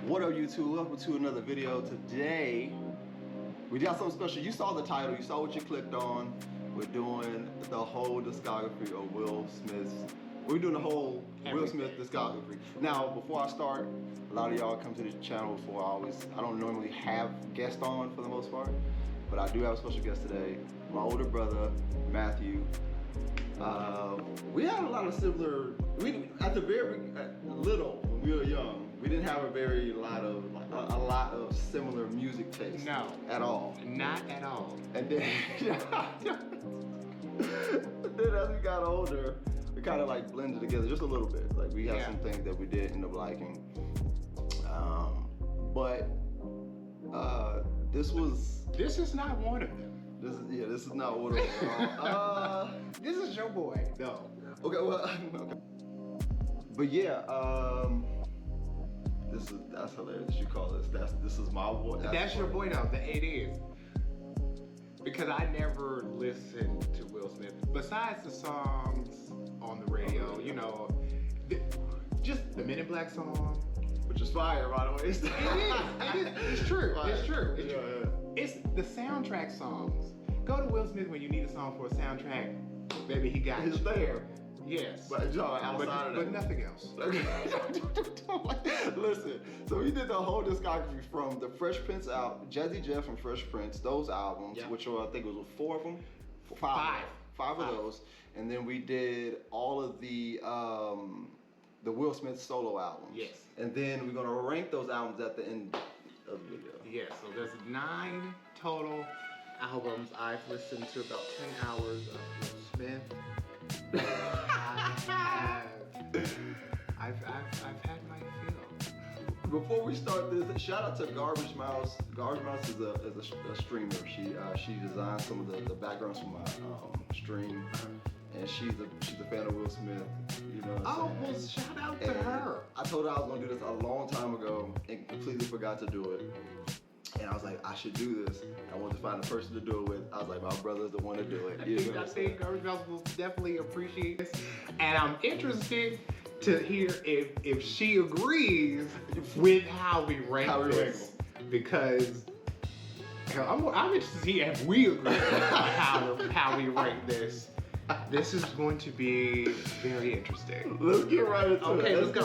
What up, YouTube? Welcome to another video. Today, we got something special. You saw the title, you saw what you clicked on. We're doing the whole discography of Will Smith's. We're doing the whole Will Smith discography. Now, before I start, a lot of y'all come to the channel before. I don't normally have guests on for the most part, but I do have a special guest today. My older brother, Matthew. We had a lot of similar. At the very little when we were young. We didn't have a lot of similar music tastes. No. At all. Not at all. And then, as we got older, we kind of like blended together just a little bit. Like we had some things that we did end up liking. This is not one of them. This is not one of them. This is your boy. No. Okay, well, okay. But yeah, that's hilarious. You call this. This is my boy. That's your boy now. It is. Because I never listened to Will Smith besides the songs on the radio. You know, just the Men in Black song, which is fire, by the way. It is. It's true. Fire. It's true. It's Yeah. true. It's the soundtrack songs. Go to Will Smith when you need a song for a soundtrack. Baby, he got He's you. there. Yes. But outside of that. But nothing else. Listen, so he did the whole discography from the Fresh Prince out, Jazzy Jeff and Fresh Prince, those albums, which were, I think it was 4 of them? Five of those. And then we did all of the Will Smith solo albums. Yes. And then we're gonna rank those albums at the end of the video. Yes, so there's 9 total albums. I've listened to about 10 hours of Will Smith. I've had my fill. Before we start this, shout out to Garbage Mouse. Garbage Mouse is a streamer. She designed some of the backgrounds for my stream, and she's a fan of Will Smith. You know what I'm well, saying? shout out to her. I told her I was gonna do this a long time ago and completely forgot to do it. And I was like, I should do this. I wanted to find a person to do it with. I was like, my brother's the one to do it. I think Garbage Mouse will definitely appreciate this. And I'm interested to hear if she agrees with how we rank this. Because I'm interested to see if we agree on how we rank this. This is going to be very interesting. Let's get right into it. Okay, let's go.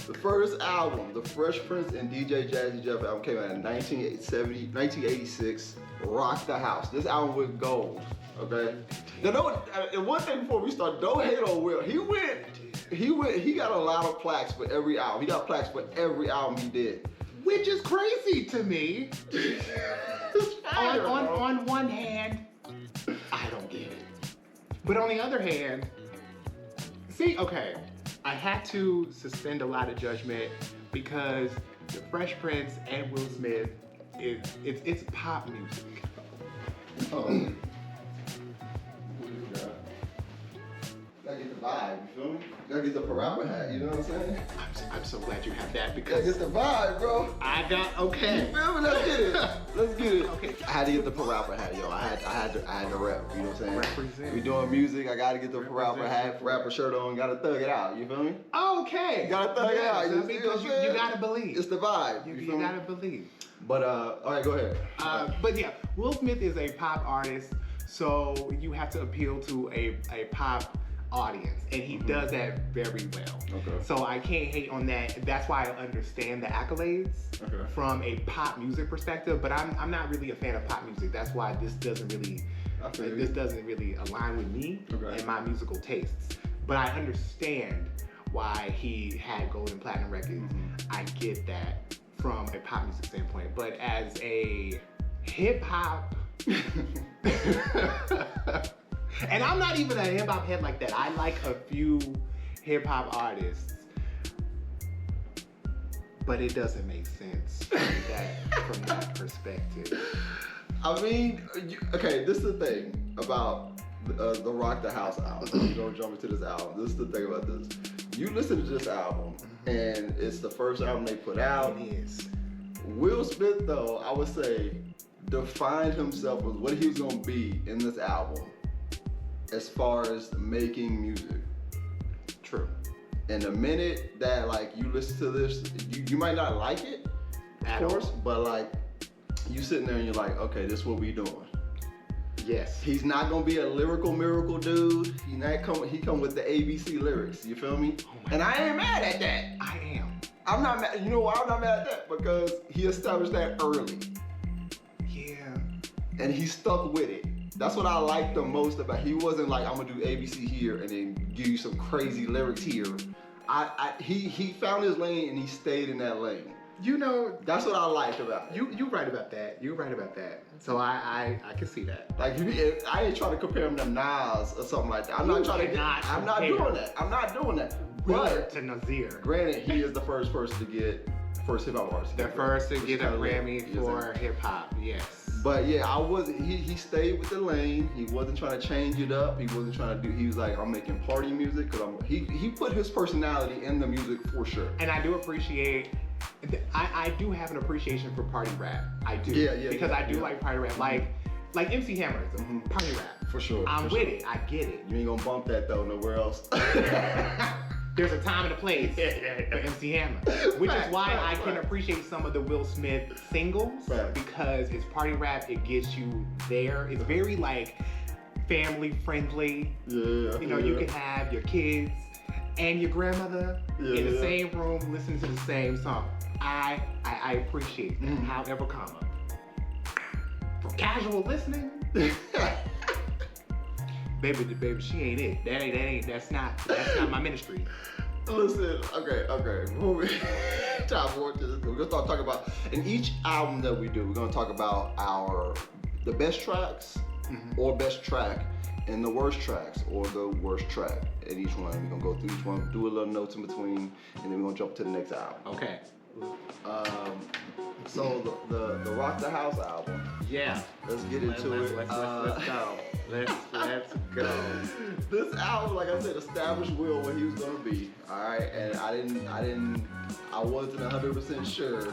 The first album, the Fresh Prince and DJ Jazzy Jeff album, came out in 1986. Rock the House. This album went gold. Okay. Now, and one thing before we start, don't hate on Will. He got a lot of plaques for every album. He got plaques for every album he did, which is crazy to me. On one hand, I don't get it. But on the other hand, I had to suspend a lot of judgment because the Fresh Prince and Will Smith it's pop music. Gotta get the vibe, you feel me? Gotta get the parappa hat, you know what I'm saying? I'm so glad you have that Gotta because get the vibe, bro. You feel me? Let's get it. Let's get it. Okay. I had to get the parappa hat, yo. I had to rep, you know what I'm saying? Represent. We doing music, I gotta get the parappa hat, rapper shirt on, gotta thug it out, you feel me? Okay. Gotta thug it out. Because you gotta believe. It's the vibe. You gotta believe. But all right, go ahead. But yeah, Will Smith is a pop artist, so you have to appeal to a pop audience, and he does that very well. Okay. So I can't hate on that. That's why I understand the accolades from a pop music perspective. But I'm not really a fan of pop music. That's why this doesn't really align with me and my musical tastes. But I understand why he had gold and platinum records. I get that from a pop music standpoint. But as a hip hop and I'm not even a hip hop head like that. I like a few hip hop artists, but it doesn't make sense from that perspective. I mean, okay, this is the thing about the Rock the House album. You don't jump into this album. This is the thing about this. You listen to this album, and it's the first album they put out. It is. Will Smith, though, I would say, defined himself as what he was gonna be in this album as far as making music. True. And the minute that like you listen to this, you might not like it, of course, but like you sitting there and you're like, okay, this is what we doing. Yes. He's not gonna be a lyrical miracle dude. He come with the ABC lyrics. You feel me? And I ain't mad at that. I am. I'm not mad. You know why I'm not mad at that? Because he established that early. Yeah. And he stuck with it. That's what I like the most about. He wasn't like, I'm gonna do ABC here and then give you some crazy lyrics here. He found his lane and he stayed in that lane. You know, that's what I liked about it. You right about that. You right about that. So I can see that. Like I ain't trying to compare him to Nas or something like that. I'm not doing that. I'm not doing that. But to Nasir. Granted, he is the first person to get first hip hop artist. The first to get a Grammy for hip hop. Yes. But yeah, he stayed with the lane. He wasn't trying to change it up. He wasn't trying to he was like, I'm making party music because he put his personality in the music for sure. And I do appreciate, I do have an appreciation for party rap. I do. Yeah. Because I do like party rap. Like MC Hammer is a party rap. For sure. I'm with it. I get it. You ain't gonna bump that though nowhere else. There's a time and a place for MC Hammer, which is why I can appreciate some of the Will Smith singles because it's party rap. It gets you there. It's very like family friendly. Yeah. You know, you can have your kids and your grandmother in the same room listening to the same song. I appreciate that. However, for casual listening. Baby, she ain't it. That's not my ministry. Listen, okay. Moving. Time for this. We're gonna start talking about in each album that we do. We're gonna talk about the best tracks or best track, and the worst tracks or the worst track in each one. We're gonna go through each one, do a little notes in between, and then we're gonna jump to the next album. Okay. So the Rock the House album. Yeah. Let's get into it. Let's go. Let's go. This album, like I said, established Will what he was gonna be. All right, and I wasn't 100% sure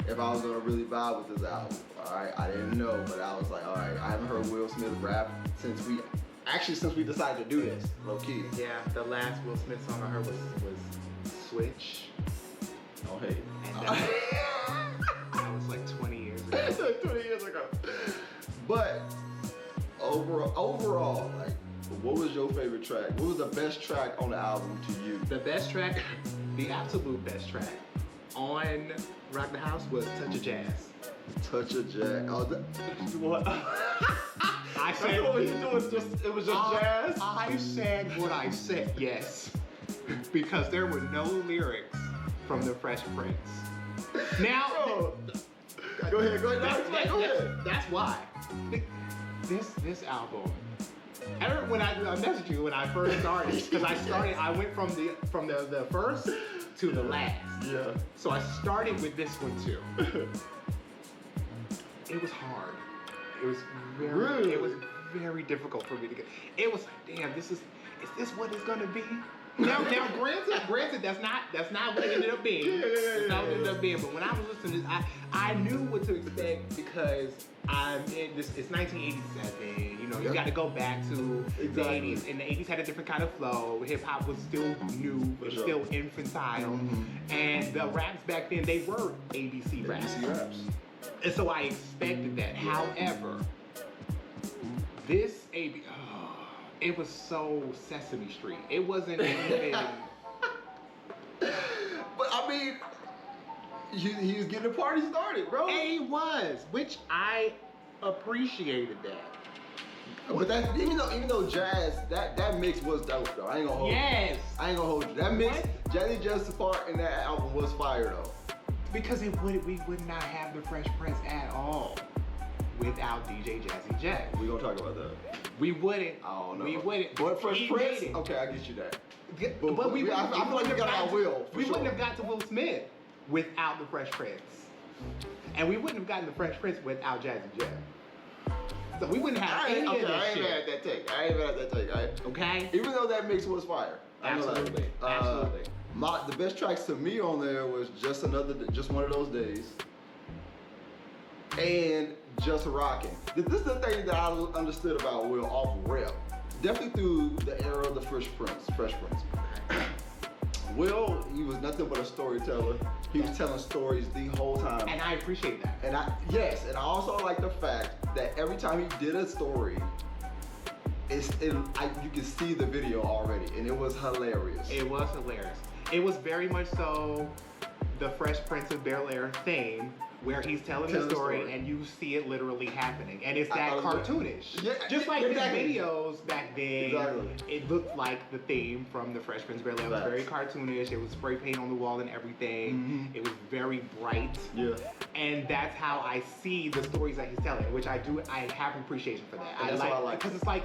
if I was gonna really vibe with this album. All right, I didn't know, but I was like, all right, I haven't heard Will Smith rap since we decided to do this, low key. Yeah, the last Will Smith song I heard was Switch. Oh hey. And that was like 20 years ago. 20 years ago. But overall, like, what was your favorite track? What was the best track on the album to you? The best track, the absolute best track on Rock the House was Touch of Jazz. Touch of Jazz. Oh, what? I said what you doing? It was just jazz. I said what I said. Yes, because there were no lyrics from the Fresh Prince. Now, go ahead. Go ahead. That's why. This album. When I messaged you when I first started, because I went from the first to the last. Yeah. So I started with this one too. It was hard. It was very difficult for me to get. It was like, damn, is this what it's gonna be? Now, granted, that's not what it ended up being. That's not what it ended up being. But when I was listening to this, I knew what to expect because it's 1987. You know, you got to go back to the 80s, and the 80s had a different kind of flow. Hip hop was still new, it was still infantile, and the raps back then they were ABC raps. And so I expected that. However, this it was so Sesame Street. It wasn't even. But I mean, he was getting the party started, bro. He was, which I appreciated that. But that even though jazz, that mix was dope though. I ain't gonna hold you. I ain't gonna hold you. That mix, Jazzy Jazz part in that album was fire though. Because we would not have the Fresh Prince at all without DJ Jazzy Jazz. We gonna talk about that. We wouldn't. I don't know. We wouldn't. But Fresh Prince? Okay, I get you that. But I feel like we got our Will. We wouldn't have got to Will Smith without the Fresh Prince. And we wouldn't have gotten the Fresh Prince without Jazzy Jazz. So we wouldn't have any of this shit. I ain't mad at that take. Okay? Even though that mix was fire. Absolutely. Absolutely. The best tracks to me on there was Just One of Those Days. And Just Rockin'. This is the thing that I understood about Will off rip. Definitely through the era of the Fresh Prince. Will, he was nothing but a storyteller. He was telling stories the whole time. And I appreciate that. And I also like the fact that every time he did a story, you could see the video already, and it was hilarious. It was hilarious. It was very much so the Fresh Prince of Bel-Air theme, where he's telling the story and you see it literally happening. And it's that cartoonish. Yeah, just like his videos back then, it looked like the theme from the Fresh Prince of Bel-Air. It was very cartoonish. It was spray paint on the wall and everything. Mm-hmm. It was very bright. Yeah. And that's how I see the stories that he's telling, which I have appreciation for that. I like because it's like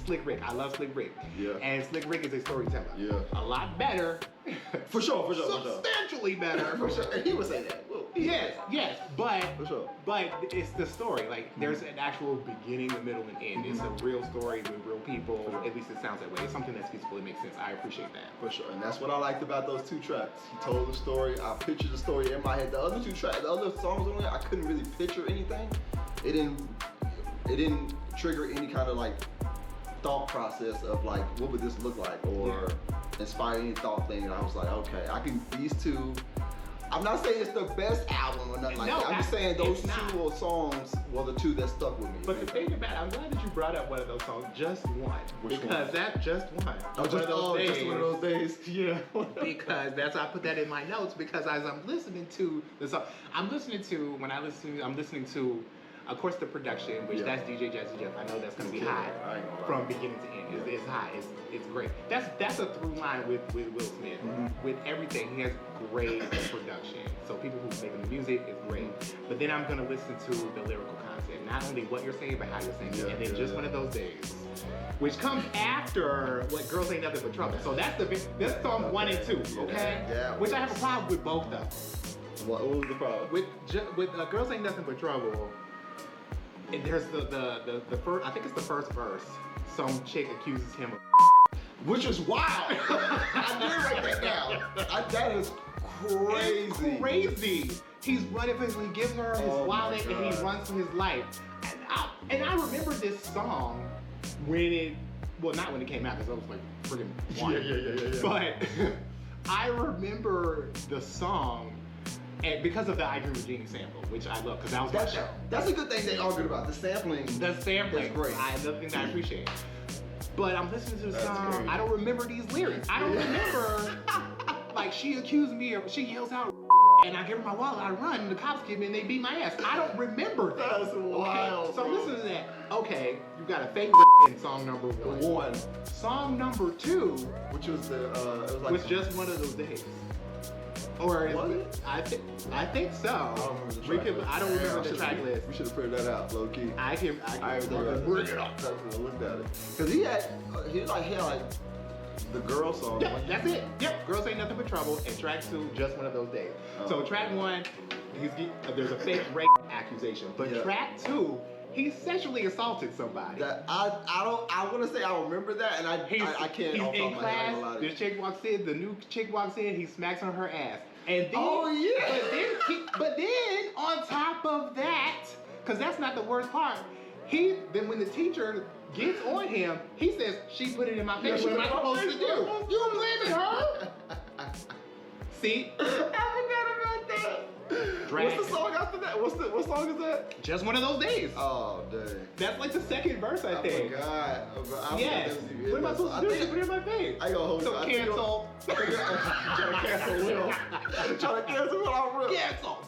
Slick Rick. I love Slick Rick. Yeah. And Slick Rick is a storyteller. Yeah. A lot better. For sure. Substantially better. For sure. And he would say that. Yes, but it's the story. Like there's an actual beginning, a middle, and end. It's a real story with real people. At least it sounds that way. It's something that's feasible. It makes sense. I appreciate that. For sure, and that's what I liked about those 2 tracks. He told the story. I pictured the story in my head. The other 2 tracks, the other songs on there, I couldn't really picture anything. It didn't trigger any kind of like thought process of like what would this look like or inspire any thought thing. And I was like, okay, these 2. I'm not saying it's the best album or nothing like that. I'm just saying those 2 songs were the 2 that stuck with me. But the thing about it, I'm glad that you brought up one of those songs, Just One. Because that Just One. Just one of those days. Yeah. Because I put that in my notes because as I'm listening to the song, I'm listening to, of course, the production, which that's DJ Jazzy Jeff. I know that's going to be high from beginning to end. It's high. It's great. That's a through line with Will Smith. Mm-hmm. With everything, he has great production. So people who's making the music is great. But then I'm going to listen to the lyrical content. Not only what you're saying, but how you're saying it. And then Just One of Those Days, which comes after what Girls Ain't Nothing But Trouble. So that's song 1 and 2, okay? Yeah. Which I have a problem with both of them. What was the problem? With Girls Ain't Nothing But Trouble, and there's the first, I think it's the first verse. Some chick accuses him of which is wild. I did write that down. That is crazy. It's crazy. He's running for he gives her his wallet and he runs for his life. And I remember this song not when it came out because I was like freaking one. Yeah. But I remember the song. And because of the I Dream of Jeannie sample, which I love, because that was my show. That's a good thing they argued about, the sampling. The sampling. That's great. The thing that I appreciate. But I'm listening to the song, great. I don't remember these lyrics. I don't remember, like, she accused me, or she yells out, and I give her my wallet, I run, and the cops get me, and they beat my ass. I don't remember that. That's wild. Okay? So listen to that. Okay, you got a fake in song number 1. Song number 2, which was was Just One of Those Days. Or I think so. I don't remember the track list. We should have printed that out, low key. I can bring it up. I looked at it because he had like the girl song. Yeah, that's it. Yep, Girls Ain't Nothing But Trouble, and track 2, Just One of Those Days. So track 1, there's a fake rape accusation, but track 2. He sexually assaulted somebody. I want to say I remember that, and I can't. He's in class. This chick walks in. The new chick walks in. He smacks on her ass, and then But then on top of that, because that's not the worst part. Then when the teacher gets on him, he says she put it in my face. What am I supposed to do? You blaming her? See? I forgot about that. What's the song after that? What song is that? Just One of Those Days. Oh, dang. That's like the second verse, I think. I forgot. Yes. What am I supposed to do? Put it in my face. I ain't gonna hold so cancel. Trying to cancel Will. Trying to cancel Will. Cancel.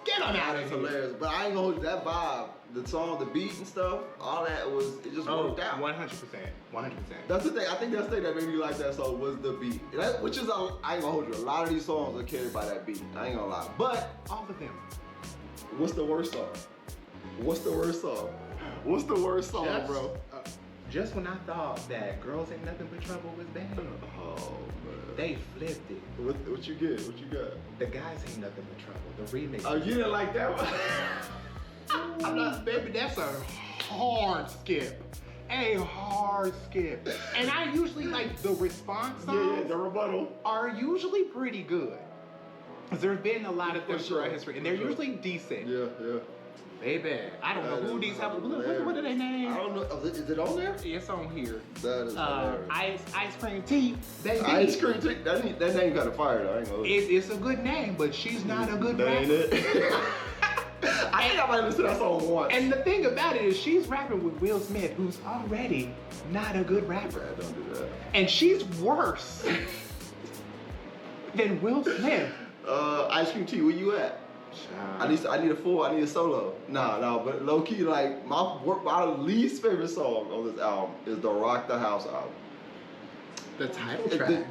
Get him out of here. Hilarious. But I ain't gonna hold you. That vibe, the song, the beat and stuff, all that it just worked out. 100%. That's the thing. I think that's the thing that made me like that song was the beat. Which is, I ain't gonna hold you. A lot of these songs are carried by that beat. I ain't gonna lie. But all of them. What's the worst song? Bro? Just when I thought that Girls Ain't Nothing But Trouble was bad. Oh, man. They flipped it. What you get? What you got? The Guys Ain't Nothing But Trouble. The remix. Oh, you didn't like that one? I'm not, baby, that's a hard skip. And I usually like the response songs. Yeah, the rebuttal. Are usually pretty good. Because there's been a lot of them throughout history. And they're usually decent. Yeah. Baby, I don't know who these have. What are they named? I don't know. Is it on there? It's on here. That is Ice Cream Tea. Ice Cream Tea. That name got a fire though. I ain't gonna. It's a good name, but she's not a good that rapper. Ain't it? I think I might listen to that song once. And the thing about it is, she's rapping with Will Smith, who's already not a good rapper. Yeah, don't do that. And she's worse than Will Smith. Ice Cream Tea, where you at? I need a solo. No, but low key, like my least favorite song on this album is the Rock the House album. The title track.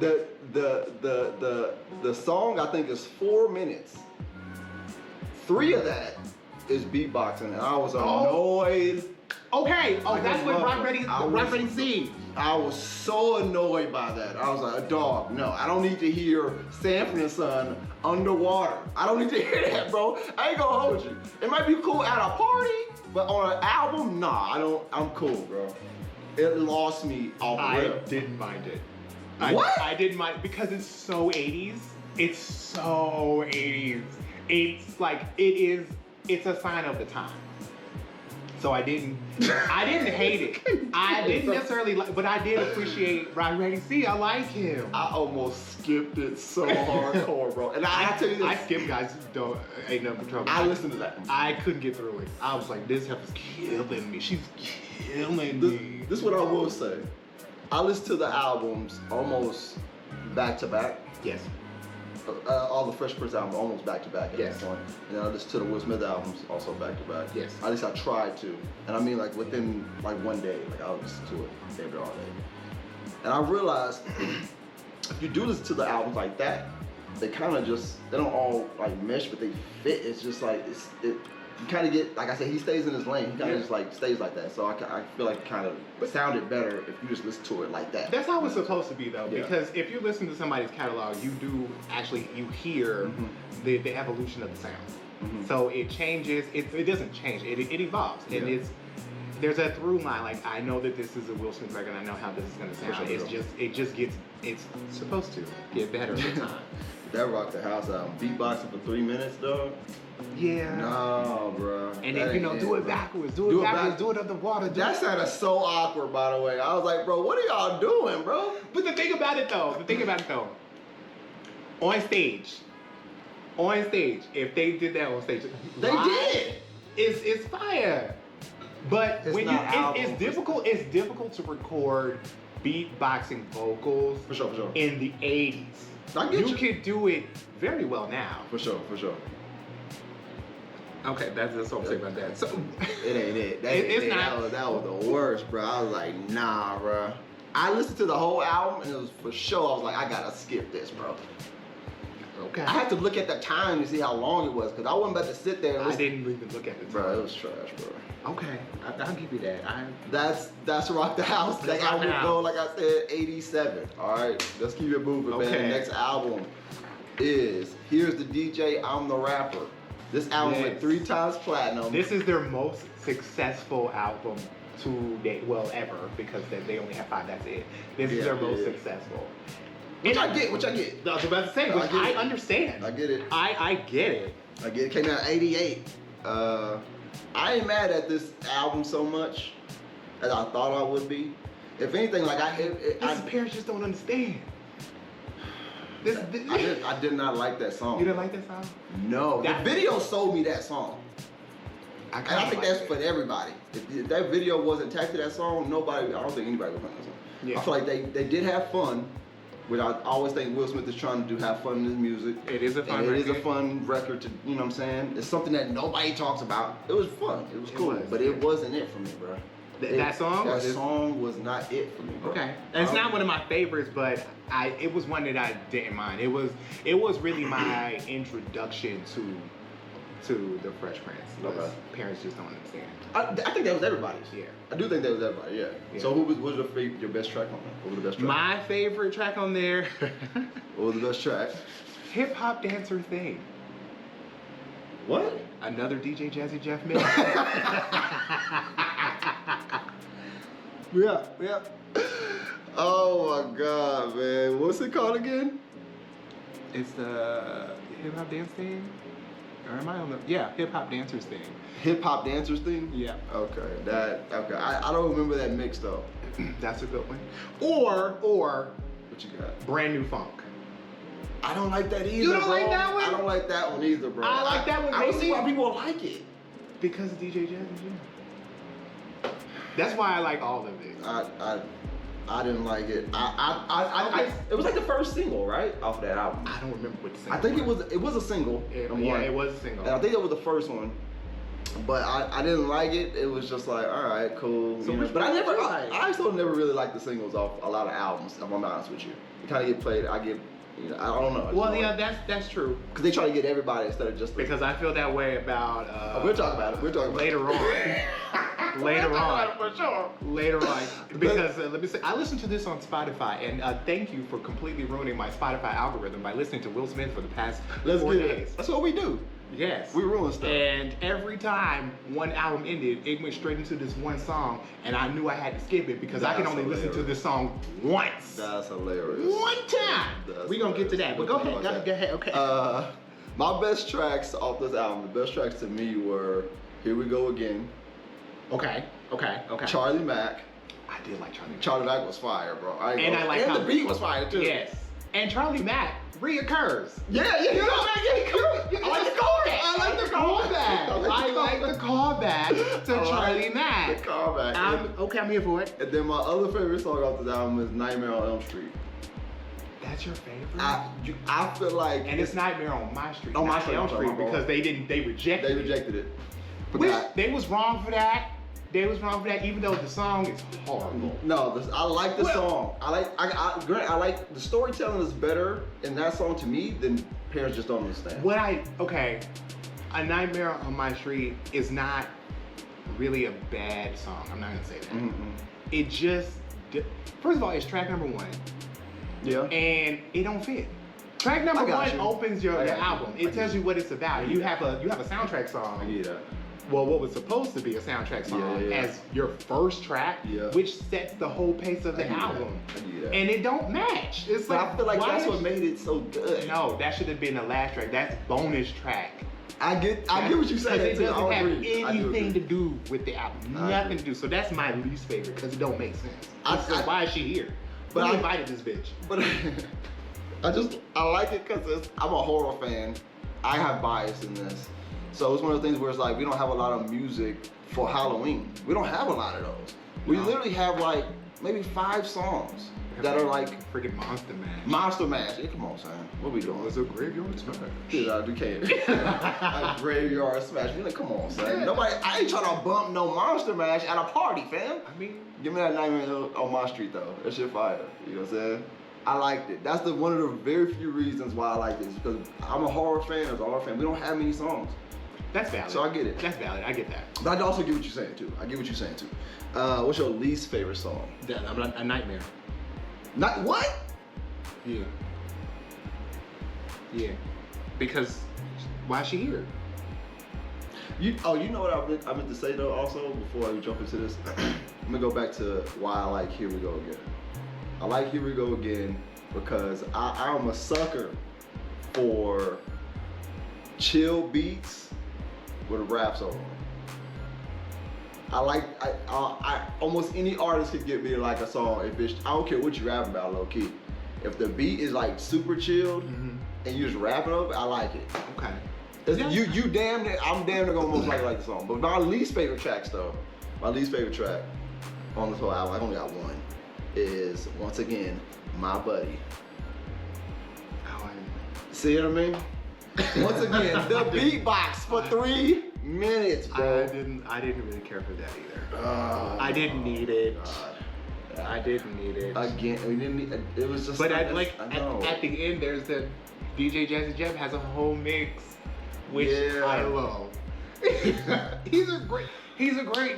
The song I think is 4 minutes. 3 of that is beatboxing, and I was annoyed. Okay. Oh, that's what Rock Ready sings. I was so annoyed by that. I was like, dog, no, I don't need to hear Sanford & Son underwater. I don't need to hear that, bro. I ain't gonna hold you. It might be cool at a party, but on an album, nah, I'm cool, bro. It lost me off rip. I didn't mind it. What? I didn't mind because it's so 80s. It's so 80s. It's like, it's a sign of the time. So I didn't hate it. I didn't necessarily like, but I did appreciate Rock Ready. See, I like him. I almost skipped it so hardcore, bro. And I tell you this. I skipped, guys. Don't, ain't nothing but trouble. I listened to that. I couldn't get through it. I was like, this heifer's killing me. She's killing me. This is what I will say. I listened to the albums almost back to back. Yes. All the Fresh Prince albums almost back to back at yes. that point. And I listened to the Will Smith albums also back to back. Yes. At least I tried to. And I mean like within like one day, like I would listen to it every all day. And I realized if you do listen to the albums like that, they kind of just, they don't all like mesh, but they fit. It's just like, you kind of get, like I said, he stays in his lane. He kind of just like stays like that. So I feel like it kind of sounded better if you just listen to it like that. That's how it's supposed to be though, because if you listen to somebody's catalog, you do actually, you hear the evolution of the sound. So it changes, it doesn't change, it evolves. And there's a through line, like I know that this is a Will Smith record, and I know how this is gonna sound. It's supposed to get better with time. That Rock the House album, beatboxing for 3 minutes, dog. Yeah. No, bro. And then do it backwards, do it underwater. That sounded so awkward, by the way. I was like, bro, what are y'all doing, bro? But the thing about it though, on stage, if they did that on stage, they did. It's fire. But it's difficult to record beatboxing vocals for sure. In the 80s. You could do it very well now. For sure. Okay, that's what I'm saying about that. So it ain't it. That was the worst, bro. I was like, nah, bro. I listened to the whole album and it was for sure. I was like, I gotta skip this, bro. Okay. I had to look at the time to see how long it was because I wasn't about to sit there and listen. I didn't even look at the time. Bro, it was trash, bro. Okay, I'll give you that. That's Rock the House. That album would go, like I said, 87. All right, let's keep it moving, man. The next album is Here's the DJ, I'm the Rapper. This album went 3 times platinum. This is their most successful album to date, well, ever, because they only have 5. That's it. This is their most successful. Which I get. I was about to say, which I understand. I get it. I get it. It came out in 88. I ain't mad at this album so much as I thought I would be. If anything, like parents just don't understand. I did not like that song. You didn't like that song? No. The video sold me that song. I think that's for everybody. If that video wasn't tagged to that song, I don't think anybody would find that song. Yeah. I feel like they did have fun. Which I always think Will Smith is trying to have fun in his music. It is a fun record. It is a fun record to, you know what I'm saying? It's something that nobody talks about. It was fun. It was cool. But it wasn't it for me, bro. That song? That song was not it for me, bro. Okay. And it's not one of my favorites, but it was one that I didn't mind. It was really my introduction to the Fresh Prince. Okay. Parents just don't understand. I think that was everybody's. Yeah. I do think that was everybody, yeah. So what was your best track on there? What was the best track? My favorite track on there. What was the best track? Hip Hop Dancer Thing. What? Another DJ Jazzy Jeff Mills. Yeah. Oh my God, man. What's it called again? It's the Hip Hop Dance Thing. Or am I on the hip hop dancers thing? Hip hop dancers thing? Yeah. Okay. I don't remember that mix though. That's a good one. Or what you got? Brand New Funk. I don't like that either. You don't bro. like that one? I don't like that one either, bro. I like that one. I don't see why people like it. Because of DJ Jazzy. That's why I like all of it. I didn't like it. It was like the first single, right, off that album. I don't remember what the single. I think it was a single. It was a single. And I think it was the first one. But I didn't like it. It was just like, all right, cool. So but I still never really liked the singles off a lot of albums, if I'm honest with you. It kind of get played, I don't know. Well, yeah, that's true. Because they try to get everybody instead of just because I feel that way about we'll talk about it. We'll talk about later it. on. Later on. For sure. Later on. Because let me say, I listened to this on Spotify, and thank you for completely ruining my Spotify algorithm by listening to Will Smith for the past 4 days. That's what we do. Yes. We ruin stuff. And every time one album ended, it went straight into this one song, and I knew I had to skip it because I can only listen to this song once. That's hilarious. One time. We're going to get to that, but go ahead, okay. My best tracks off this album, the best tracks to me were Here We Go Again. Okay. Charlie Mack. I did like Charlie Mack. Charlie Mack was fire, bro. And the beat was fire, too. Yes. And Charlie Mack reoccurs. Yeah. I like the callback. I like the callback to Charlie Mack. The callback. I'm here for it. And then my other favorite song off this album is Nightmare on Elm Street. That's your favorite? I feel like... And it's Nightmare on My Street. On My Street, because they rejected it. They rejected it. They was wrong for that. Even though the song is horrible. No, I like the song. I like the storytelling is better in that song to me than parents just don't understand. A Nightmare on My Street is not really a bad song. I'm not gonna say that. Mm-hmm. It just, first of all, it's track number 1. Yeah. And it don't fit. Track number 1 opens your album. It tells you what it's about. You have a soundtrack song. I get that. Well, what was supposed to be a soundtrack song as your first track, which sets the whole pace of the album. And it don't match. It's but I feel like that's what made it so good. No, that should have been the last track. That's bonus track. I get what you're saying. It doesn't have anything to do with the album. Nothing to do. So that's my least favorite because it don't make sense. Why is she here? But I invited this bitch. But I like it because I'm a horror fan. I have bias in this. So it's one of the things where it's like we don't have a lot of music for Halloween. We don't have a lot of those. We literally have like maybe 5 songs that are like freaking Monster Mash. Monster Mash. Yeah, come on, son. What we doing? It's a graveyard smash. Dude, I can't. A graveyard smash. You're like, come on, son. I ain't trying to bump no Monster Mash at a party, fam. I mean, give me that Nightmare on My Street though. That shit fire. You know what I'm saying? I liked it. That's one of the very few reasons why I like this because I'm a horror fan. As a horror fan, we don't have many songs. That's valid. So I get it. That's valid. I get that. But I also get what you're saying too. What's your least favorite song? A Nightmare. What? Yeah. Because why is she here? You know what I meant to say though also before we jump into this? I'm gonna go back to why I like Here We Go Again. I like Here We Go Again because I'm a sucker for chill beats with a rap solo. I almost any artist could get me like a song if it's, I don't care what you rapping about, low key. If the beat is like super chilled and you just rapping up, I like it. Okay. You damn near, I'm damn near gonna most likely like the song. But my least favorite tracks though, my least favorite track on this whole album, I only got one, is once again, My Buddy. See what I mean? Once again, the beatbox for 3 minutes, bro. I didn't really care for that either. I didn't need it. I didn't need it. Again, we didn't need, it was just. But at the end, there's the DJ Jazzy Jeff has a whole mix, which I love. He's a great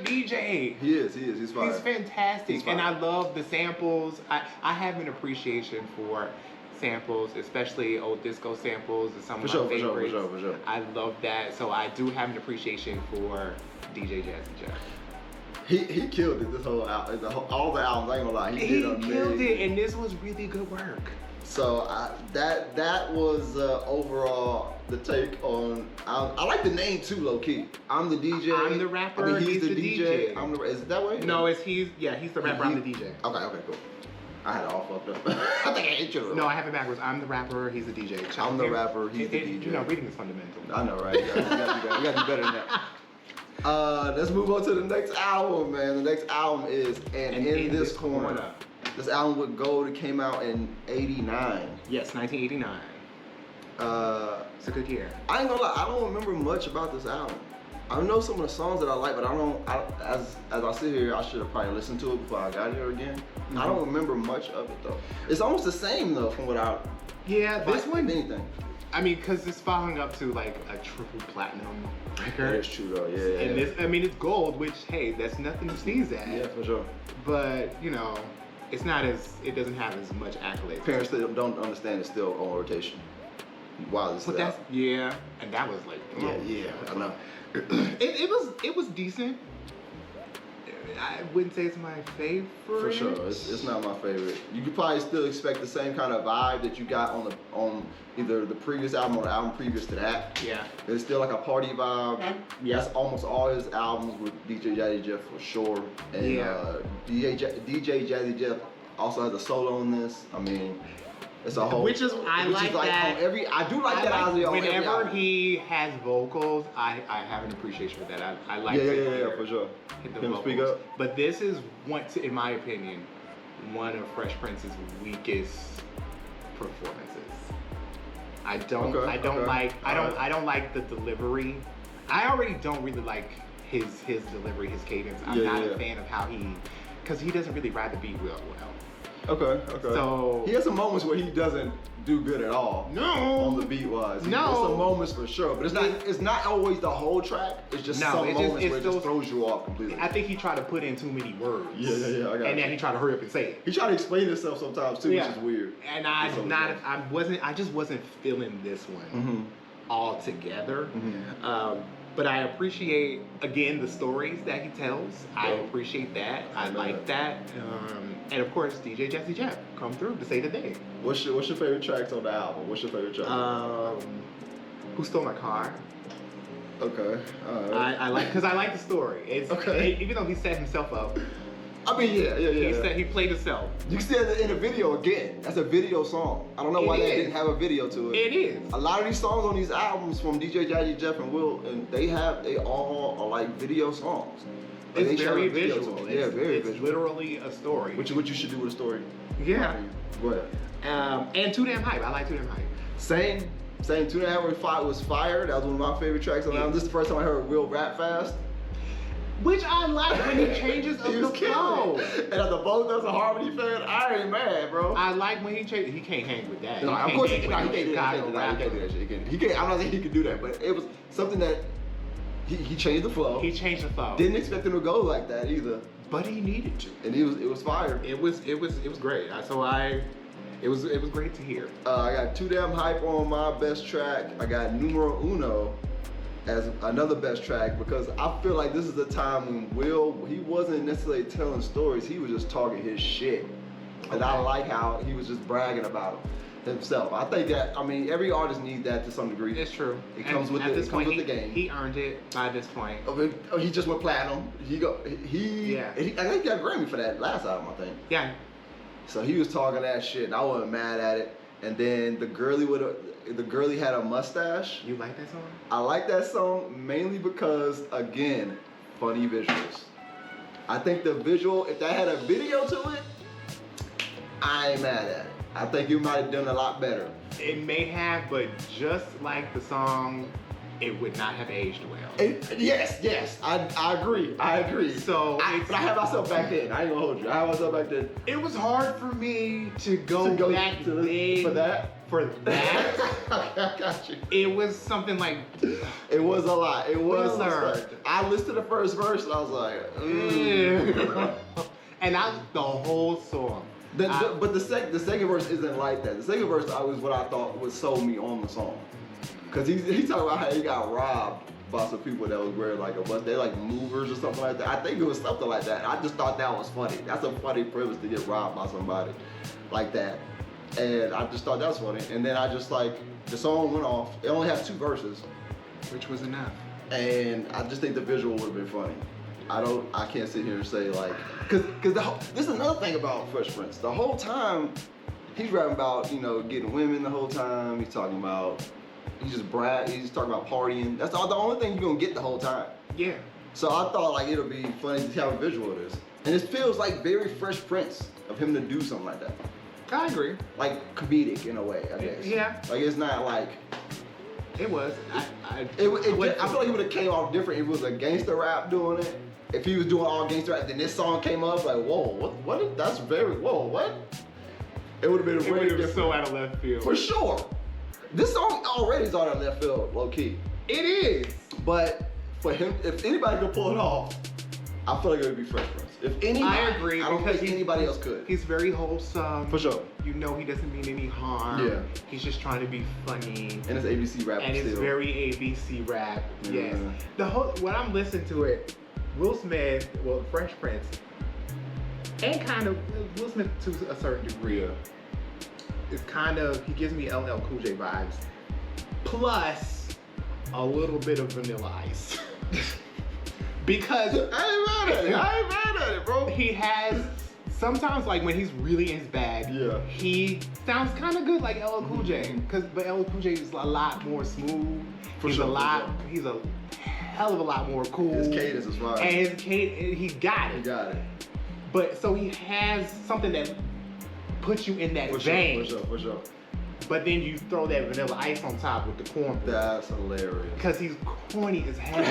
DJ. He is. He's fine. He's fantastic, and I love the samples. I have an appreciation for samples, especially old disco samples, is some of my favorites. For sure. I love that, so I do have an appreciation for DJ Jazzy Jeff. He killed it this whole album, all the albums. I ain't gonna lie, he did amazing. He killed it, and this was really good work. So that was overall the take on. I like the name too, low key. I'm the DJ. I'm the rapper. I mean, he's the DJ. Is it that way? No, he's the rapper. I'm the DJ. Okay, cool. I had it all fucked up. I think I hate you. No, I have it backwards. I'm the rapper. He's the DJ. I'm the rapper. He's the DJ. You know, reading is fundamental. I know, right? We gotta do better than that. Let's move on to the next album, man. The next album is And in This Corner. This album with Gold, it came out in '89. Yes, 1989. It's a good year. I ain't gonna lie, I don't remember much about this album. I know some of the songs that I like, but as I sit here, I should have probably listened to it before I got here again. I don't remember much of it though. It's almost the same though from what I. Yeah, this one. Anything. I mean, because it's following up to like a triple platinum record. That's true though. Yeah. And this, I mean, it's gold, which hey, that's nothing to sneeze at. Yeah, for sure. But you know, it doesn't have as much accolades. Parents still don't understand it's still on rotation. Wow, this. But that's and that was like. Yeah, I know. It was decent. I wouldn't say it's my favorite. For sure, it's not my favorite. You could probably still expect the same kind of vibe that you got on either the previous album or the album previous to that. Yeah. It's still like a party vibe. Yeah. That's almost all his albums with DJ Jazzy Jeff for sure. And DJ Jazzy Jeff also has a solo in this. I mean, it's a whole. I do like that. Whenever he has vocals, I have an appreciation for that. I like. Yeah, for sure. Him speak up. But this is in my opinion, one of Fresh Prince's weakest performances. I don't like the delivery. I already don't really like his delivery, his cadence. I'm not a fan of how because he doesn't really ride the beat well. Okay. So he has some moments where he doesn't do good at all. No. On the beat wise. There's some moments for sure, but it's not always the whole track. It's just some moments where it just throws you off completely. I think he tried to put in too many words. Yeah. I got and then he tried to hurry up and say it. He tried to explain himself sometimes too, which is weird. And I just wasn't feeling this one altogether. But I appreciate, again, the stories that he tells. I appreciate that. I like that. And of course, DJ Jazzy Jeff come through to say the day. What's your favorite tracks on the album? What's your favorite track? Who Stole My Car? Okay. I like the story. Even though he set himself up. I mean, yeah. He played himself. You see it in a video again. That's a video song. I don't know why they didn't have a video to it. It is. A lot of these songs on these albums from DJ Jazzy Jeff and Will, and they all are like video songs. Like it's very visual. Very visual. It's literally a story. Which is what you should do with a story. Yeah. Go ahead. And Too Damn Hype. I like Too Damn Hype. Same. Too Damn Hype was fire. That was one of my favorite tracks on the album. This is the first time I heard Will rap fast. Which I like when he changes up the flow. And as a both as a Harmony fan, I ain't mad, bro. I like when he changes. He can't hang with that. No, of course he can't do that shit. I'm not saying he could do that, but it was something that he changed the flow. He changed the flow. Didn't expect him to go like that either. But he needed to. And it was fire. It was great. It was great to hear. I got Too Damn Hype on my best track. I got Numero Uno as another best track because I feel like this is the time when he wasn't necessarily telling stories, he was just talking his shit. And I like how he was just bragging about himself. I think that, every artist needs that to some degree. It's true. It comes with the game. He earned it by this point. Oh, he just went platinum. I think he got a Grammy for that last album, I think. Yeah. So he was talking that shit and I wasn't mad at it. And then the girlie had a mustache. You like that song? I like that song mainly because, again, funny visuals. I think the visual, if that had a video to it, I ain't mad at it. I think you might have done a lot better. It may have, but just like the song, it would not have aged well. Yes, I agree. So, but I had myself back then. I ain't gonna hold you. I had myself back then. It was hard for me to go back then for that. I got you. It was something like. It was a lot. It was. I listened to the first verse and I was like, and the whole song. But the second verse isn't like that. The second verse was what I thought would sold me on the song. Cause he talking about how he got robbed by some people that was wearing like a bus. They like movers or something like that. I think it was something like that. I just thought that was funny. That's a funny premise to get robbed by somebody like that. And I just thought that was funny. And then I just like The song went off. It only has 2 verses. Which was enough. And I just think the visual would have been funny. I can't sit here and say like, cause this is another thing about Fresh Prince. The whole time, he's rapping about, you know, getting women the whole time. He's talking about, he's just talking about partying. That's the only thing you're gonna get the whole time. Yeah. So I thought like it'll be funny to have a visual of this. And it feels like very Fresh Prince of him to do something like that. I agree. Like comedic in a way, I guess. Yeah. Like it's not like. It was. I feel like he would have came off different if it was a gangster rap doing it. If he was doing all gangster rap, then this song came up, like, whoa, what? That's very, whoa, what? It would have been very different. So out of left field. For sure. This song already is out of left field, low key. It is. But for him, if anybody could pull it off, I feel like it would be Fresh Prince. If anybody, I agree. I don't think anybody else could. He's very wholesome. For sure. You know he doesn't mean any harm. Yeah. He's just trying to be funny. And it's ABC rap. And it's still. very ABC rap. Yes. Mm-hmm. When I'm listening to it, Will Smith, well, Fresh Prince, and kind of Will Smith to a certain degree, is kind of, he gives me LL Cool J vibes, plus a little bit of Vanilla Ice. Because I ain't mad at it, bro. He has sometimes, like when he's really in his bag, he sounds kind of good like LL Cool J. But LL Cool J is a lot more smooth. He's a hell of a lot more cool. His cadence is fine. And his cadence, he got it. He got it. But so he has something that puts you in that vein. For sure. But then you throw that Vanilla Ice on top with the cornbread. That's hilarious. Because he's corny as hell.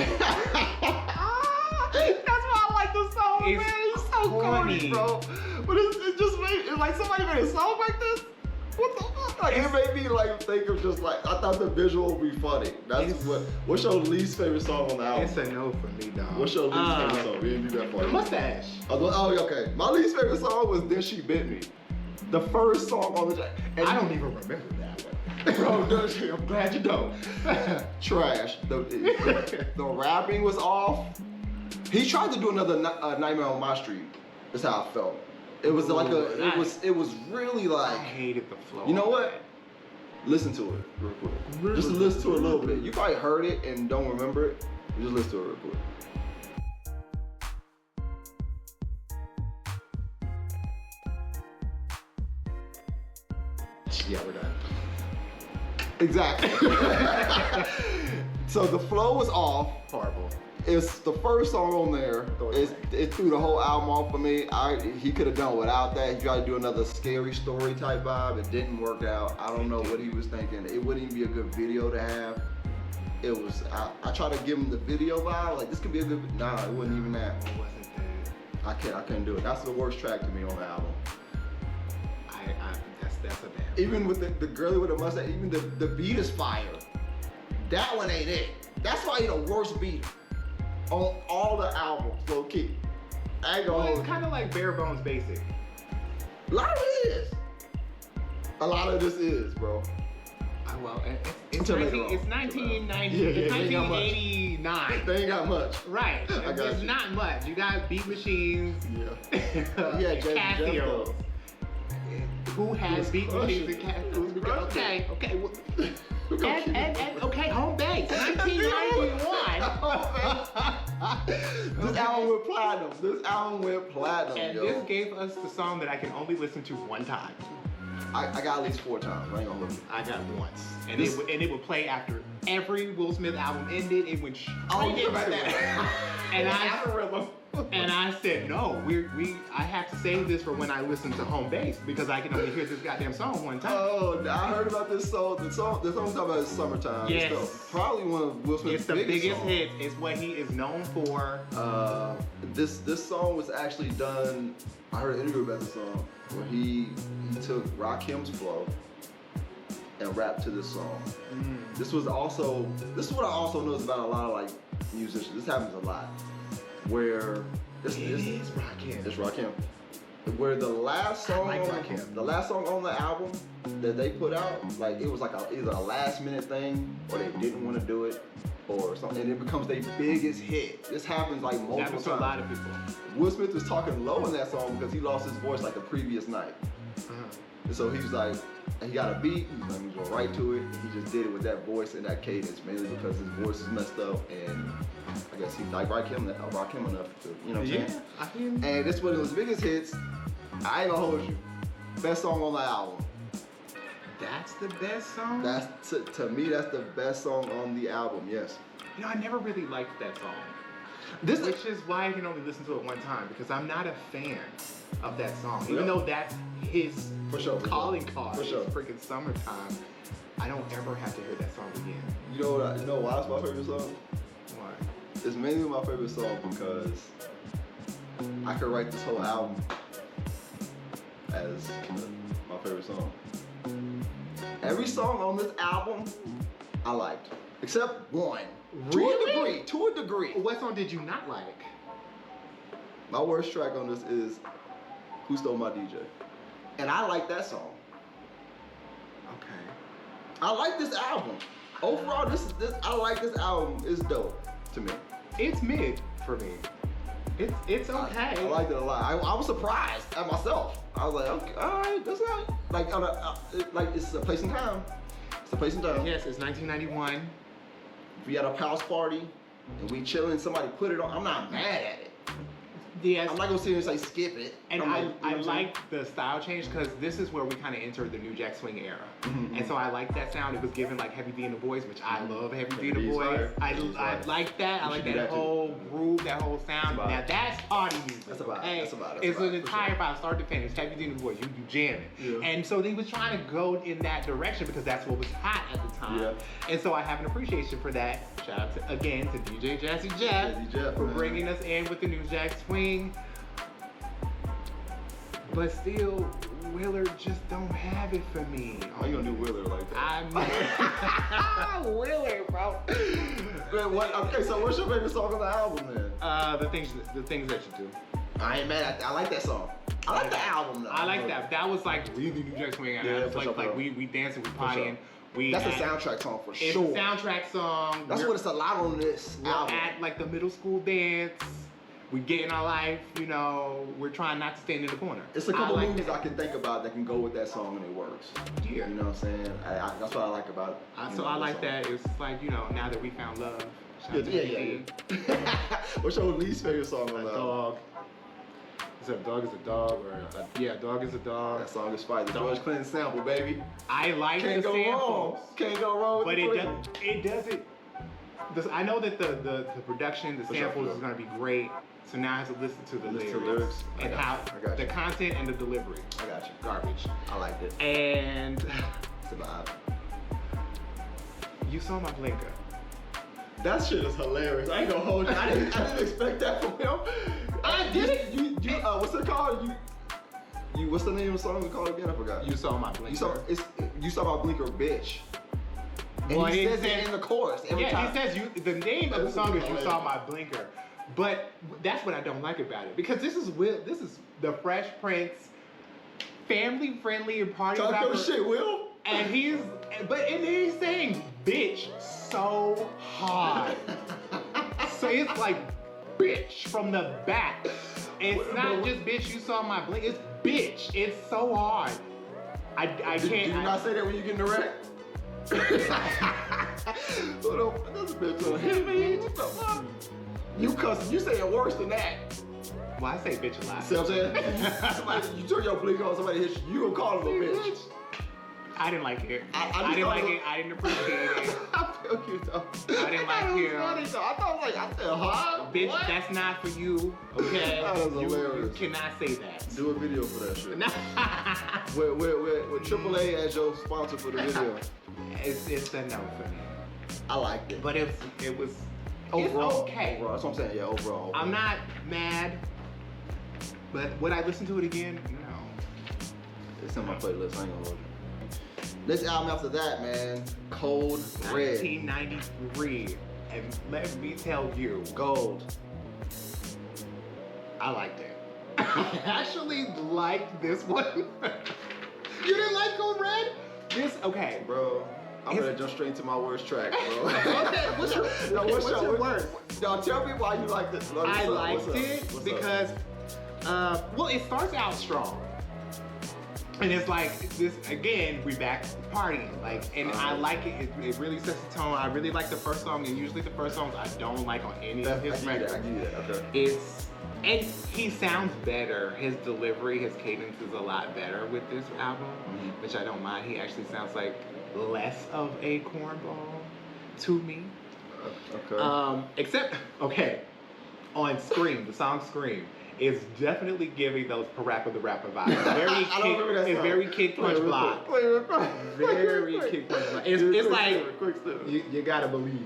That's why I like the song, man. He's so corny, bro. But it just made it like somebody made a song like this. What the fuck? Like it made me like think of just like I thought the visual would be funny. What's your least favorite song on the album? It's a no for me, dog. What's your least favorite song? We didn't do that for you. Mustache. Oh, okay. My least favorite song was Then She Bit Me. The first song on the I don't even remember that one. Bro, I'm glad you don't. Trash. The rapping was off. He tried to do another Nightmare on My Street. That's how I felt. It was like it was really like. I hated the flow. You know what? Listen to it real quick. Just listen to it a little bit. You probably heard it and don't remember it. Just listen to it real quick. Yeah, we're done. Exactly. So the flow was off. Horrible. It's the first song on there. It threw the whole album off for me. He could have done without that. He tried to do another scary story type vibe. It didn't work out. I don't know what he was thinking. It wouldn't even be a good video to have. It was. I tried to give him the video vibe. Like this could be a good. Nah, it wasn't even that. It wasn't that. I couldn't do it. That's the worst track to me on the album. That's a bad. Even with the girlie with the mustache, even the beat is fire. That one ain't it. That's probably the worst beat on all the albums, low key. I ain't gonna. It's kind of like bare bones basic. A lot of it is. A lot of this is, bro. Well, it's 1990. Yeah, it's they ain't got much. 1989. They ain't got much. Right. There's you. not much. You got beat machines. Yeah. Yeah, Casios. Who has beat machines and Casios? Okay. Well, okay, home base, 1991. This album went platinum. And this gave us the song that I can only listen to one time. I got at least 4 times. I ain't gonna listen. I got once, and it would play after every Will Smith album ended. It went straight into that. And I said, no, I have to save this for when I listen to Home Base because I can only hear this goddamn song one time. Oh, I heard about this song. The song's talking about Summertime. Yes. It's probably one of Will Smith's It's the biggest hit. It's what he is known for. This song was actually done. I heard an interview about this song where he took Rakim's flow and rapped to this song. This is what I also noticed about a lot of like musicians. This happens a lot. Where it's Rakim. It's Rakim. Where the last song on the album that they put out, like it was like either a last minute thing or they didn't want to do it or something, and it becomes their biggest hit. This happens like multiple times. To a lot of people. Will Smith was talking low in that song because he lost his voice like the previous night. And so he was like, he got a beat, he was going right to it, and he just did it with that voice and that cadence, mainly because his voice is messed up, and I guess he like rock him enough to, you know what I'm saying? I mean, and this one of his biggest hits. I ain't gonna hold you. Best song on the album. That's the best song? That's to me, that's the best song on the album, yes. You know, I never really liked that song. Which is why I can only listen to it one time, because I'm not a fan of that song. Even though that's his calling card, it's freaking Summertime, I don't ever have to hear that song again. You know why it's my favorite song? Why? It's mainly my favorite song because I could write this whole album as my favorite song. Every song on this album I liked, except one. Really? To a degree. What song did you not like? My worst track on this is Who Stole My DJ? And I like that song. Okay. I like this album. Overall, I like this album. It's dope to me. It's mid for me. It's okay. I liked it a lot. I was surprised at myself. I was like, okay, all right, that's not like it's a place and time. It's a place and time. Yes, it's 1991. We at a house party and we chilling. Somebody put it on. I'm not mad at it. Yes. I'm not gonna sit here and say skip it. And I like the style change because this is where we kind of entered the New Jack Swing era. Mm-hmm. And so I like that sound. It was given like Heavy D and the Boys, which I love Heavy D and the Boys. I like that. I like that whole groove, that whole sound. Now that's party music. That's about it. That's about it. It's an entire vibe, start to finish. Heavy D and the Boys, you jamming. Yeah. And so they was trying to go in that direction because that's what was hot at the time. Yeah. And so I have an appreciation for that. Shout out again to DJ Jazzy Jeff for bringing us in with the New Jack Swing. But still, Willard just don't have it for me. How you gonna do Willard like that? Willard, bro. Okay, so what's your favorite song on the album then? The things that you do. I ain't mad. I like that song. I like the album though. I like that. That was like really New Jack Swing. Yeah, it's like we dancing, we partying. That's a soundtrack song for sure. It's a soundtrack song. That's what it's a lot on this album. At like the middle school dance. We get in our life, you know, we're trying not to stand in the corner. It's a couple movies I can think about that can go with that song and it works. Yeah. You know what I'm saying? That's what I like about it. So I like that. It's like, you know, now that we found love. Yeah. What's your least favorite song on that? Dog. Is it Dog is a Dog? Dog is a Dog. That song is fire. The George Clinton sample, baby. I like the samples. Can't go wrong with it doesn't. I know that the production, the samples is going to be great. So now I have to listen to the lyrics and how the content and the delivery. I got you. Garbage. I liked it. And it's a vibe. You Saw My Blinker. That shit is hilarious. I ain't gonna hold you. I didn't expect that from him. I did it. You what's it called? You what's the name of the song we called again? I forgot. You Saw My Blinker. You Saw My Blinker, bitch. And he says it in the chorus every time. He says the name of the song is You Saw My Blinker. But that's what I don't like about it, because this is the Fresh Prince, family friendly and party rapper. Talk your shit, Will. And he's saying bitch so hard. So it's like bitch from the back. It's not just bitch you saw my blink. It's bitch. It's so hard. I can't. Do you not say that when you get in the wreck? That's a bitch on him. You cussing, you saying worse than that. Well, I say bitch a lot. See what I'm saying? You turn your blink on, somebody hits you, you gonna call them a bitch. I didn't like it. I didn't like it. I didn't appreciate it. I feel you though. I didn't like him. I thought I said, huh? Bitch, what? That's not for you, okay? That was hilarious. You cannot say that. Do a video for that shit. with AAA as your sponsor for the video. It's a no for me. I liked it. But it was overall, it's okay. Overall, that's what I'm saying. Yeah, overall. I'm not mad, but would I listen to it again? No. It's in my playlist. I ain't gonna hold you. Next album after that, man, Cold Red. 1993, and let me tell you, Gold. I liked it. I actually liked this one. You didn't like Cold Red? Okay. Bro. I'm gonna jump straight into my worst track, bro. Okay, what's your worst? No, tell me why you liked it. I liked it because, well, it starts out strong. And it's like this again. We back partying, like, and I like it. It really sets the tone. I really like the first song, and usually the first songs I don't like on any of his records. I get that. Okay. And he sounds better. His delivery, his cadence is a lot better with this album, which I don't mind. He actually sounds like less of a cornball to me. Okay. Except on Scream, the song Scream. Is definitely giving those Parappa the Rapper vibes. It's very Kid Punch Block. Very Kid Punch Block. It's like, you gotta believe.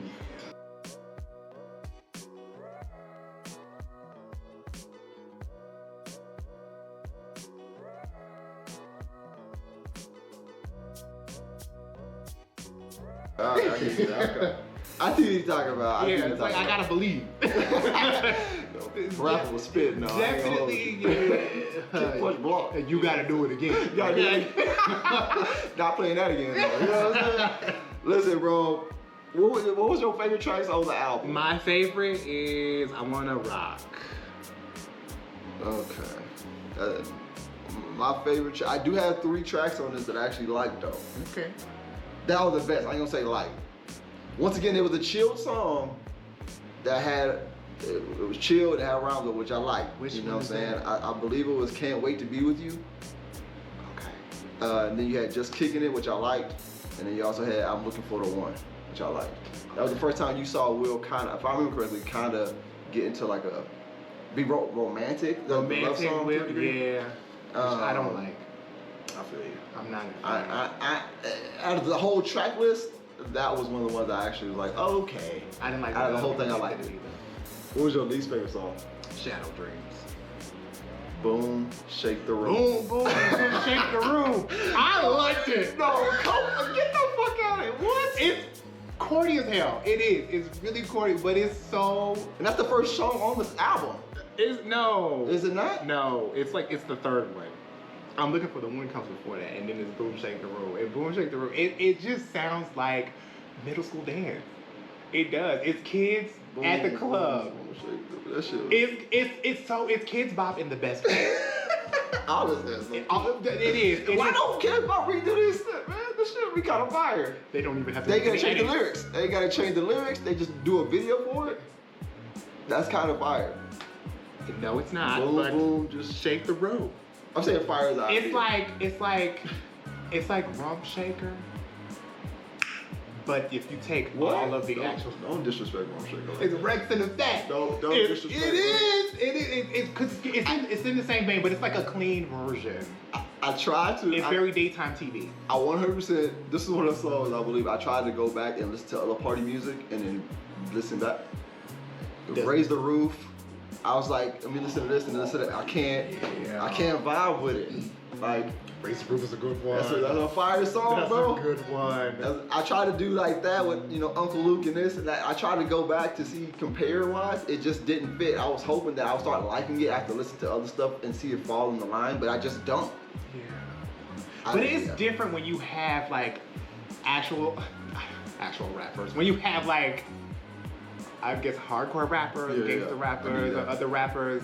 I see what you're talking about. It's like, I gotta believe. Rapper was spitting. Definitely, Kid Punch Block. And you gotta do it again. Not playing that again, though. You know what I'm saying? Listen, bro. What was your favorite tracks on the album? My favorite is I Wanna Rock. Okay. My favorite I do have 3 tracks on this that I actually like, though. Okay. That was the best. I ain't gonna say like. Once again, it was a chilled song that had, it was chilled and had rhymes, which I like. You know what I'm saying? I believe it was Can't Wait to Be With You. Okay. And then you had Just Kicking It, which I liked. And then you also had I'm Looking for the One, which I liked. That was the first time you saw Will kind of, if I remember correctly, kind of get into like a, be romantic. Romantic song with, yeah. Which I don't like. I feel you. I'm not a fan. Out of the whole track list, that was one of the ones I actually was like, oh, okay. I didn't like out of the whole thing. I liked it. either. What was your least favorite song? Shadow Dreams. Boom, Shake the Room. Boom, boom, boom, Shake the Room. I liked it. No, get the fuck out of here. What? It's corny as hell. It is. It's really corny, but it's so. And that's the first song on this album. No. Is it not? No. It's like it's the third one. I'm looking for the one that comes before that, and then it's Boom Shake the Room. And Boom Shake the Room, it just sounds like middle school dance. It does. It's kids Boom, at the club. Boom, shake the, that shit was... It's kids bop in the best way. Honestly, it is. Why don't kids bop redo this shit, man? This shit be kind of fire. They don't even have to. They gotta change the lyrics. They gotta change the lyrics. They just do a video for it. That's kind of fire. No, it's not. Boom, but boom, just shake the room. I'm saying fire is out. It's like Rump Shaker. But if you take all of the actual, don't disrespect Rump Shaker. It's Rex and the Fat. Don't disrespect. It is. It's in the same vein, but it's like a clean version. I tried to. It's very daytime TV. I 100%. This is one of the songs I believe I tried to go back and listen to other party music and then listen back. Raise the Roof. I was like, let me listen to this and listen to that. I can't vibe with it. Like, Raise the Roof is a good one. That's a fire song, bro. That's a good one. I tried to do like that with, Uncle Luke and this and that. I tried to go back to see compare-wise. It just didn't fit. I was hoping that I would start liking it after listening to other stuff and see it fall in the line, but I just don't. Yeah. But it's different when you have like actual rappers. When you have like, I guess hardcore rappers, gangster rappers, or other rappers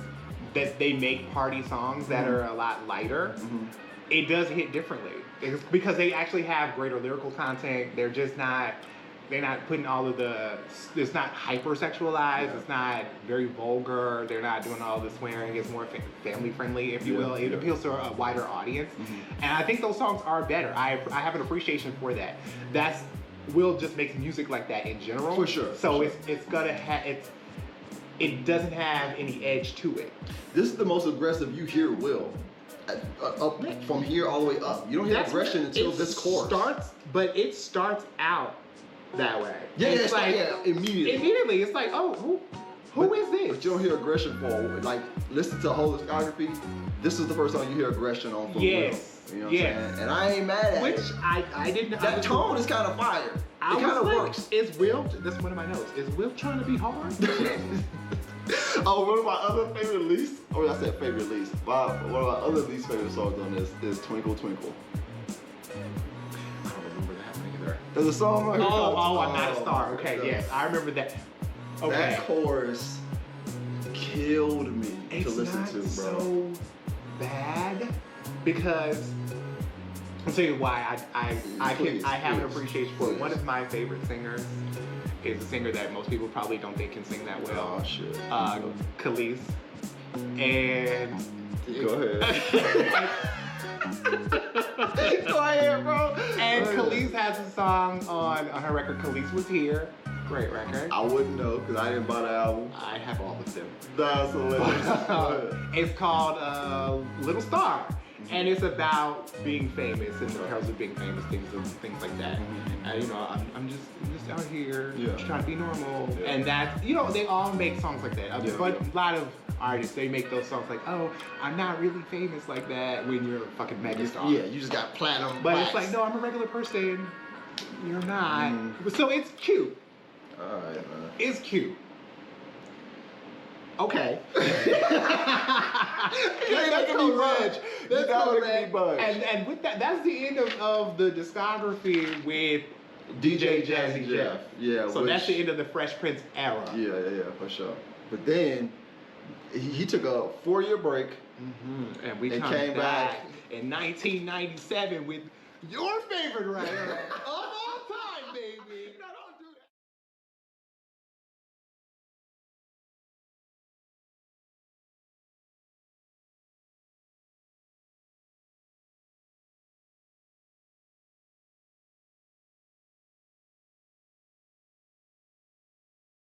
that they make party songs that are a lot lighter. It does hit differently. It's because they actually have greater lyrical content. They're not putting all of it's not hyper-sexualized. It's not very vulgar. They're not doing all the swearing. It's more family friendly, if you will. It appeals to a wider audience. And I think those songs are better. I have an appreciation for that. Will just makes music like that in general. For sure. So it's gonna have it doesn't have any edge to it. This is the most aggressive you hear Will. Up from here all the way up. You don't hear aggression until this chorus. It starts out that way. Immediately. Immediately, it's like, oh, who is this? But you don't hear aggression for like listen to the whole discography. This is the first time you hear aggression on from Will. You know what I'm saying? And I ain't mad at it. Which I didn't. That tone is kind of fire. It kind of works. Is Will? That's one of my notes. Is Will trying to be hard? One of my other favorite least, or I said favorite least, one of my other least favorite songs on this is Twinkle Twinkle. I don't remember that one either. There's a song right here. I'm Not a Star. Okay, yes, I remember that. Okay. That chorus killed me to listen to, bro. It's so bad because I'll tell you why Please, I have an please, appreciation for it. please. One of my favorite singers is a singer that most people probably don't think can sing that well. Oh shit. Khalees. And Go ahead. Go ahead, bro. And Khalees has a song on her record, Khalees Was Here. Great record. I wouldn't know because I didn't buy the album. I have all of them. That's hilarious. It's called Little Star. And it's about being famous and the perils of being famous, things like that. And you know, I'm just out here trying to be normal. Yeah. And that's, you know, they all make songs like that. But a lot of artists, they make those songs like, oh, I'm not really famous like that when you're a fucking megastar. Yeah, you just got platinum. But plaques. it's like, no, I'm a regular person. You're not. So it's cute. All right, man. It's cute. Okay. Let's go budge. Let's go budge. And with that, that's the end of the discography with DJ Jazzy Jeff. Yeah. So that's the end of the Fresh Prince era. Yeah, for sure. But then he took a 4-year break. And we came back in 1997 with your favorite writer.